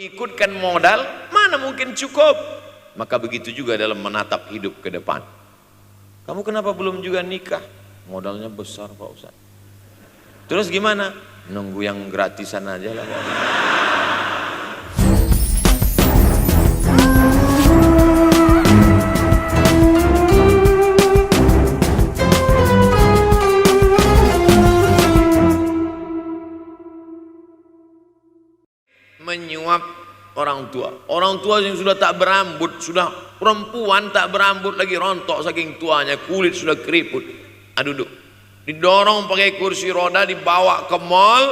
ikutkan modal, mana mungkin cukup. Maka begitu juga dalam menatap hidup ke depan. Kamu kenapa belum juga nikah? Modalnya besar Pak Ustaz. Terus gimana? Nunggu yang gratisan aja lah. Menyuap orang tua yang sudah tak berambut, sudah perempuan tak berambut lagi, rontok saking tuanya, kulit sudah keriput, duduk didorong pakai kursi roda, dibawa ke mall,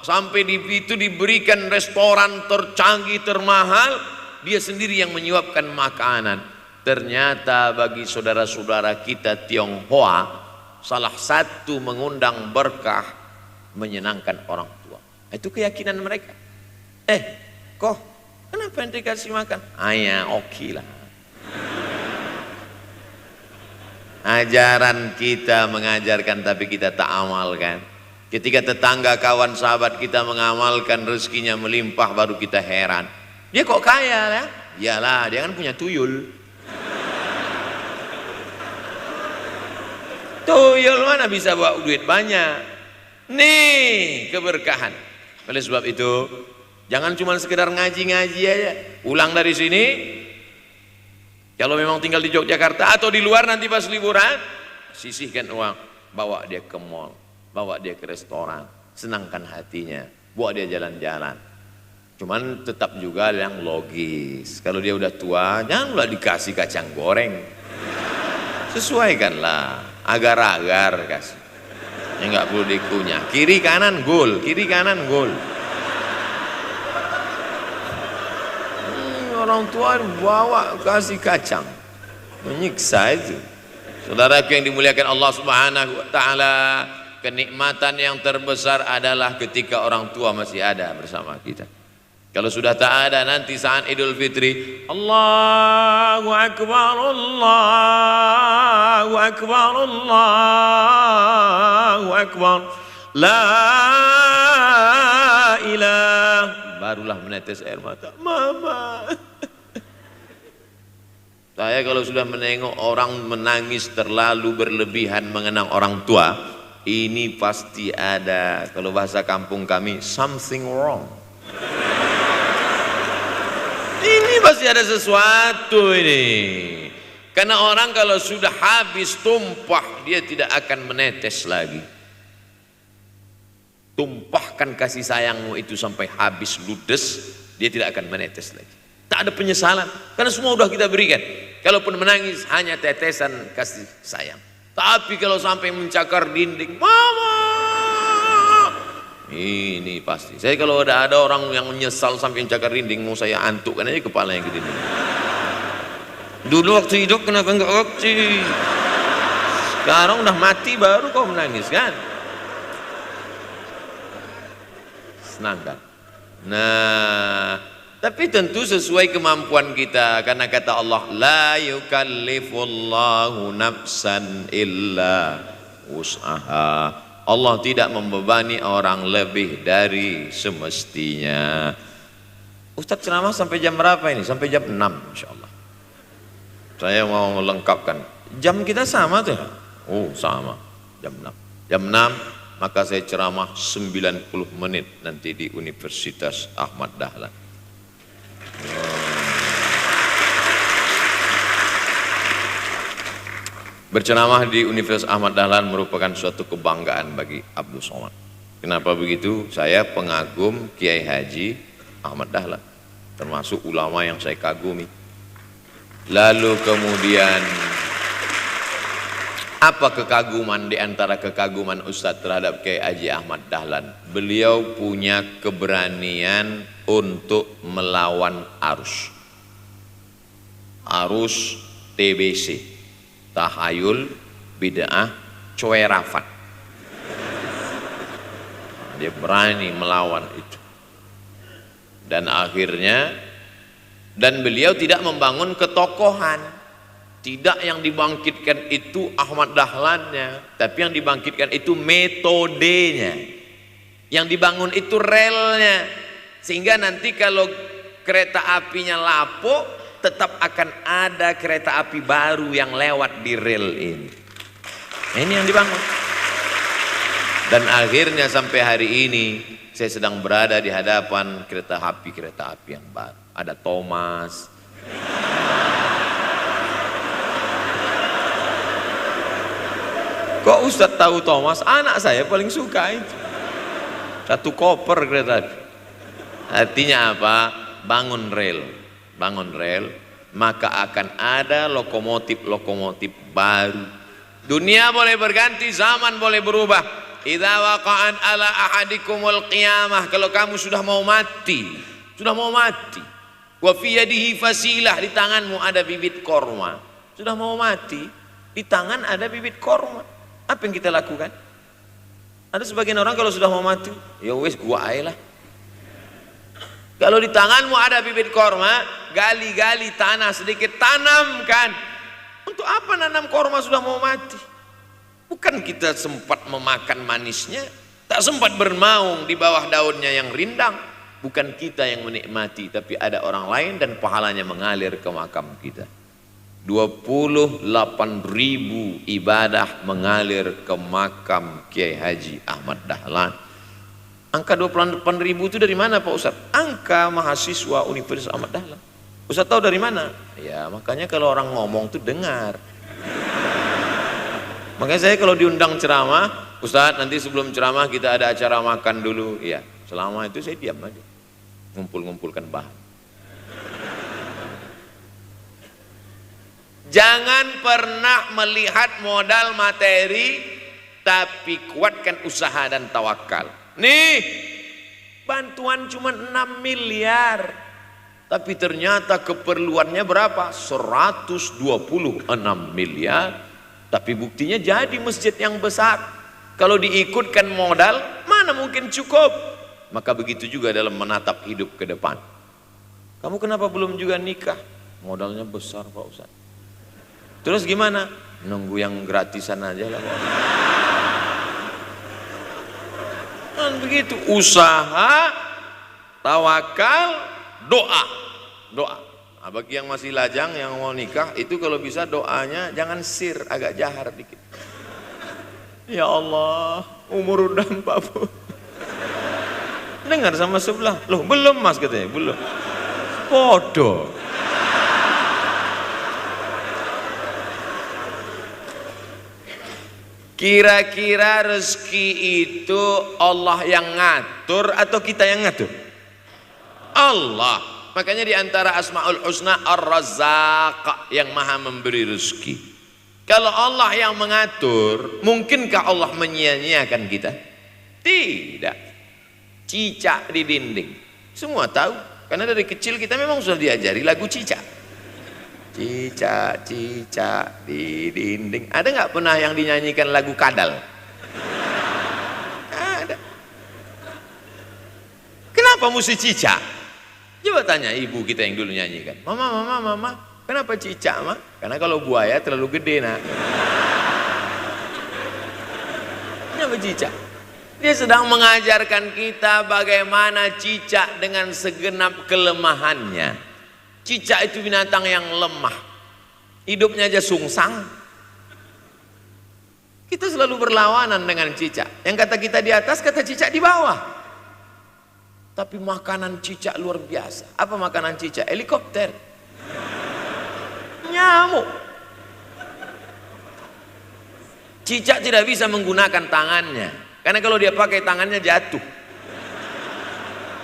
sampai di situ diberikan restoran tercanggih termahal, dia sendiri yang menyuapkan makanan. Ternyata bagi saudara-saudara kita Tionghoa, salah satu mengundang berkah menyenangkan orang tua. Itu keyakinan mereka. Kok kenapa ente kasih makan? Ya oke lah. Ajaran kita mengajarkan tapi kita tak amalkan. Ketika tetangga, kawan, sahabat kita mengamalkan, rezekinya melimpah, baru kita heran. Dia kok kaya ya? Iyalah, dia kan punya tuyul. Tuyul mana bisa bawa duit banyak? Nih keberkahan. Oleh sebab itu, jangan cuma sekedar ngaji-ngaji aja. Pulang dari sini, kalau memang tinggal di Yogyakarta atau di luar nanti pas liburan, sisihkan uang, bawa dia ke mall, bawa dia ke restoran, senangkan hatinya, bawa dia jalan-jalan. Cuman tetap juga yang logis. Kalau dia udah tua, janganlah dikasih kacang goreng. Sesuaikanlah, agar-agar kasih. Yang nggak perlu dikunyah. Kiri kanan gol, kiri kanan gol. Orang tua bawa kasih kacang, menyiksa itu. Saudaraku yang dimuliakan Allah Subhanahu wa taala, kenikmatan yang terbesar adalah ketika orang tua masih ada bersama kita. Kalau sudah tak ada, nanti saat Idul Fitri, Allahu Akbar, Allahu Akbar, Allahu Akbar, la ilaha, barulah menetes air mata. Mama. Saya kalau sudah menengok orang menangis terlalu berlebihan mengenang orang tua, ini pasti ada, kalau bahasa kampung kami, something wrong. Ini pasti ada sesuatu ini. Karena orang kalau sudah habis tumpah, dia tidak akan menetes lagi. Tumpahkan kasih sayangmu itu sampai habis ludes, dia tidak akan menetes lagi. Tak ada penyesalan, karena semua sudah kita berikan. Kalaupun menangis hanya tetesan kasih sayang. Tapi kalau sampai mencakar dinding, mama, ini pasti. Saya kalau ada orang yang menyesal sampai mencakar dinding, mau saya antukkan aja kepalanya ke dinding. Dulu waktu hidup kenapa enggak waktu? Sekarang udah mati baru kau menangis kan? Senang kan? Nah, tapi tentu sesuai kemampuan kita, karena kata Allah, la yukallifullahu nafsan illa wus'aha. Allah tidak membebani orang lebih dari semestinya. Ustaz ceramah sampai jam berapa ini? Sampai jam 6 insyaallah. Saya mau melengkapkan. Jam kita sama tuh. Oh, sama. Jam 6. Jam 6 maka saya ceramah 90 menit nanti di Universitas Ahmad Dahlan. Berceramah di Universitas Ahmad Dahlan merupakan suatu kebanggaan bagi Abdul Somad. Kenapa begitu? Saya pengagum Kiai Haji Ahmad Dahlan, termasuk ulama yang saya kagumi. Lalu kemudian apa kekaguman di antara kekaguman Ustadz terhadap Kiai Haji Ahmad Dahlan? Beliau punya keberanian untuk melawan arus TBC, tahayul, bid'ah, coerafat. Dia berani melawan itu. Dan akhirnya, dan beliau tidak membangun ketokohan. Tidak yang dibangkitkan itu Ahmad Dahlannya, tapi yang dibangkitkan itu metodenya. Yang dibangun itu relnya. Sehingga nanti kalau kereta apinya lapuk, tetap akan ada kereta api baru yang lewat di rel ini. Nah, ini yang dibangun. Dan akhirnya sampai hari ini saya sedang berada di hadapan kereta api yang baru. Ada Thomas. Kok Ustadz tahu Thomas? Anak saya paling suka itu. Satu koper kereta api. Artinya apa? Bangun rel, maka akan ada lokomotif baru. Dunia boleh berganti, zaman boleh berubah. Idza waqa'at ala ahadikumul qiyamah, kalau kamu sudah mau mati, wa fi yadihi fasilah, di tanganmu ada bibit korma. Sudah mau mati, di tangan ada bibit korma. Apa yang kita lakukan? Ada sebagian orang kalau sudah mau mati, ya wes gua aja lah. Kalau di tanganmu ada bibit korma, gali-gali tanah sedikit, tanamkan. Untuk apa nanam korma sudah mau mati? Bukan kita sempat memakan manisnya, tak sempat bermaung di bawah daunnya yang rindang. Bukan kita yang menikmati, tapi ada orang lain dan pahalanya mengalir ke makam kita. 28.000 ibadah mengalir ke makam Kiai Haji Ahmad Dahlan. Angka 28.000 itu dari mana Pak Ustadz? Angka mahasiswa Universitas Ahmad Dahlan. Ustadz tahu dari mana? Ya makanya kalau orang ngomong tuh dengar. Makanya saya kalau diundang ceramah, Ustadz nanti sebelum ceramah kita ada acara makan dulu. Iya, selama itu saya diam aja, ngumpul-ngumpulkan bahan. Jangan pernah melihat modal materi, tapi kuatkan usaha dan tawakal. Nih, bantuan cuma 6 miliar, tapi ternyata keperluannya berapa? 126 miliar. Tapi buktinya jadi masjid yang besar. Kalau diikutkan modal, mana mungkin cukup? Maka begitu juga dalam menatap hidup ke depan. Kamu kenapa belum juga nikah? Modalnya besar Pak Ustaz. Terus gimana? Nunggu yang gratisan aja lah Pak. Dan begitu, usaha, tawakal, doa. Nah, bagi yang masih lajang, yang mau nikah, itu kalau bisa doanya jangan sir, agak jahar dikit. Ya Allah, umur udah 40. Dengar sama sebelah, loh belum mas katanya, belum. Bodoh. Kira-kira rezeki itu Allah yang ngatur atau kita yang ngatur? Allah. Makanya di antara Asmaul Husna Ar-Razzaq, yang maha memberi rezeki. Kalau Allah yang mengatur, mungkinkah Allah menyia-nyiakan kita? Tidak. Cicak di dinding, semua tahu, karena dari kecil kita memang sudah diajari lagu cicak. Cicak di dinding. Ada nggak pernah yang dinyanyikan lagu kadal? Ada. Kenapa mesti cicak? Coba tanya ibu kita yang dulu nyanyikan. Mama, kenapa cicak ma? Karena kalau buaya terlalu gede nak. Kenapa cicak? Dia sedang mengajarkan kita bagaimana cicak dengan segenap kelemahannya. Cicak itu binatang yang lemah, hidupnya aja sungsang. Kita selalu berlawanan dengan cicak. Yang kata kita di atas, kata cicak di bawah. Tapi makanan cicak luar biasa. Apa makanan cicak? Helikopter, nyamuk. Cicak tidak bisa menggunakan tangannya, karena kalau dia pakai tangannya jatuh.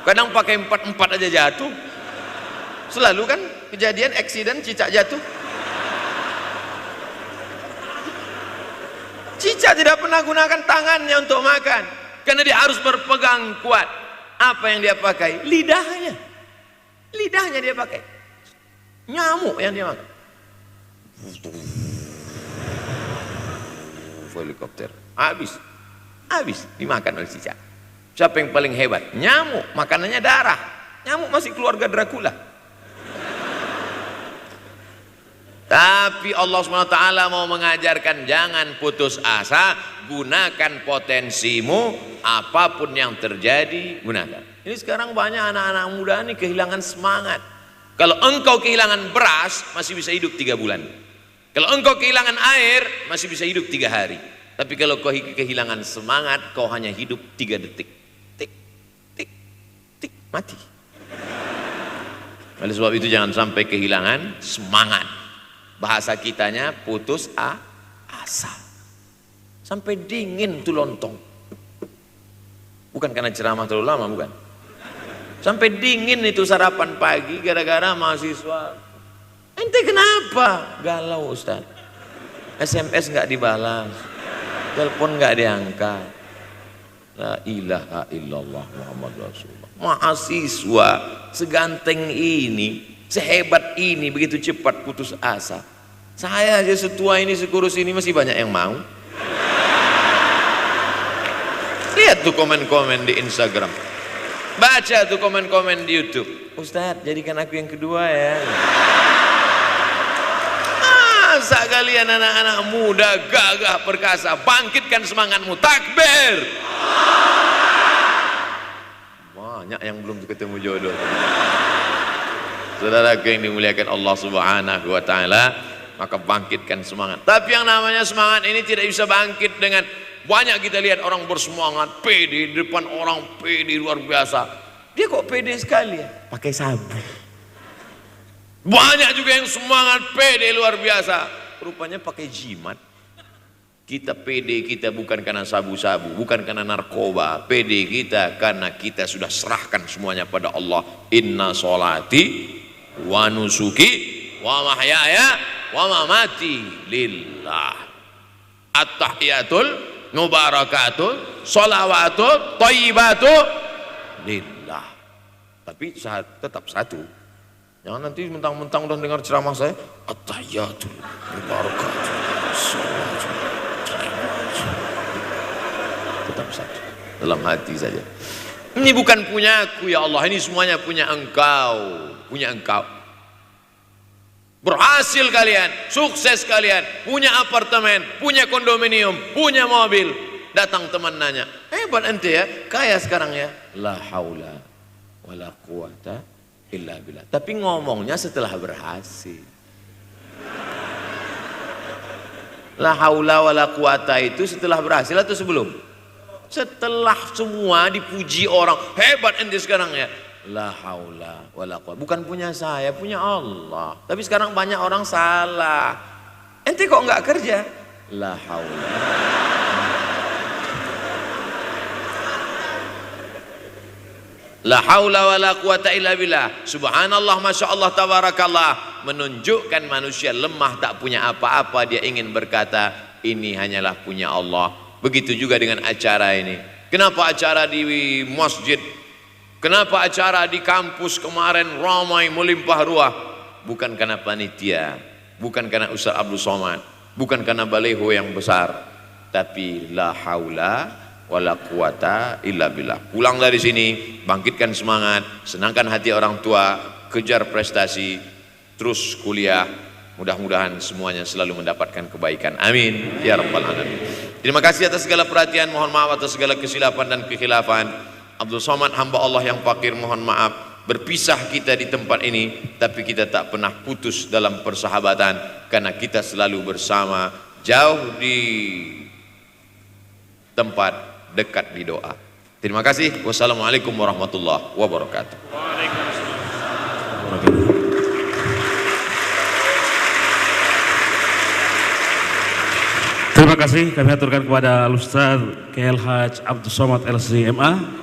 Kadang pakai 4 aja jatuh. Selalu kan kejadian eksiden cicak jatuh. Cicak tidak pernah gunakan tangannya untuk makan, karena dia harus berpegang kuat. Apa yang dia pakai? Lidahnya. Lidahnya dia pakai. Nyamuk yang dia makan. Helikopter. Habis dimakan oleh cicak. Siapa yang paling hebat? Nyamuk. Makanannya darah. Nyamuk masih keluarga Dracula. Tapi Allah SWT mau mengajarkan jangan putus asa, gunakan potensimu, apapun yang terjadi gunakan. Ini sekarang banyak anak-anak muda nih kehilangan semangat. Kalau engkau kehilangan beras, masih bisa hidup 3 bulan. Kalau engkau kehilangan air, masih bisa hidup 3 hari. Tapi kalau kau kehilangan semangat, kau hanya hidup 3 detik. Tik, tik, tik, mati. Oleh sebab itu jangan sampai kehilangan semangat. Bahasa kitanya putus asa. Sampai dingin tuh lontong. Bukan karena ceramah terlalu lama, bukan. Sampai dingin itu sarapan pagi gara-gara mahasiswa. Ente kenapa? Galau Ustaz. SMS nggak dibalas, telepon nggak diangkat. La ilaha illallah Muhammad Rasulullah. Mahasiswa seganteng ini, sehebat ini, begitu cepat putus asa. Saya aja setua ini, sekurus ini masih banyak yang mau. Lihat tuh komen-komen di Instagram. Baca tuh komen-komen di YouTube. Ustadz, jadikan aku yang kedua ya. Masa kalian anak-anak muda gagah perkasa, bangkitkan semangatmu, takbir. Banyak yang belum ketemu jodoh. Saudaraku yang dimuliakan Allah Subhanahu wa taala, maka bangkitkan semangat. Tapi yang namanya semangat ini tidak bisa bangkit dengan banyak. Kita lihat orang bersemangat, pede di depan orang, pede luar biasa. Dia kok pede sekali ya? Pakai sabun. Banyak juga yang semangat, pede luar biasa. Rupanya pakai jimat. Kita pede kita bukan karena sabu-sabu, bukan karena narkoba. Pede kita karena kita sudah serahkan semuanya pada Allah. Inna sholati wa nusuki wa mahyaya wa mamati lillah. At-tahiyatul mubarakatul sholawatu thayyibatu lillah. Tapi tetap satu, jangan nanti mentang-mentang udah dengar ceramah saya at-tahiyatul mubarakatul sholawatu thayyibatu. Tetap satu, dalam hati saja. Ini bukan punya aku ya Allah, ini semuanya punya engkau, punya engkau. Berhasil kalian, sukses kalian, punya apartemen, punya kondominium, punya mobil. Datang teman nanya, hebat ente ya, kaya sekarang ya. La haula wala quwata illa billah. Tapi ngomongnya setelah berhasil. La haula wala quwata itu setelah berhasil atau sebelum? Setelah semua dipuji orang, hebat ente sekarang ya. La haula wala quwwata. Bukan punya saya, punya Allah. Tapi sekarang banyak orang salah. Ente kok nggak kerja? La haula. La haula wala quwwata illa billah. Subhanallah, masya Allah, tabarakallah. Menunjukkan manusia lemah, tak punya apa-apa. Dia ingin berkata, ini hanyalah punya Allah. Begitu juga dengan acara ini. Kenapa acara di masjid? Kenapa acara di kampus kemarin ramai melimpah ruah? Bukan karena panitia, bukan karena Ustaz Abdul Somad, bukan karena baleho yang besar, tapi la haula wala quwata illa billah. Pulang dari sini, bangkitkan semangat, senangkan hati orang tua, kejar prestasi, terus kuliah. Mudah-mudahan semuanya selalu mendapatkan kebaikan. Amin ya rabbal alamin. Terima kasih atas segala perhatian, mohon maaf atas segala kesilapan dan kekhilafan. Abdul Somad, hamba Allah yang fakir, mohon maaf. Berpisah kita di tempat ini, tapi kita tak pernah putus dalam persahabatan, karena kita selalu bersama, jauh di tempat, dekat di doa. Terima kasih. Wassalamualaikum warahmatullahi wabarakatuh. Terima kasih kami aturkan kepada Ustaz KH Abdul Somad LC MA.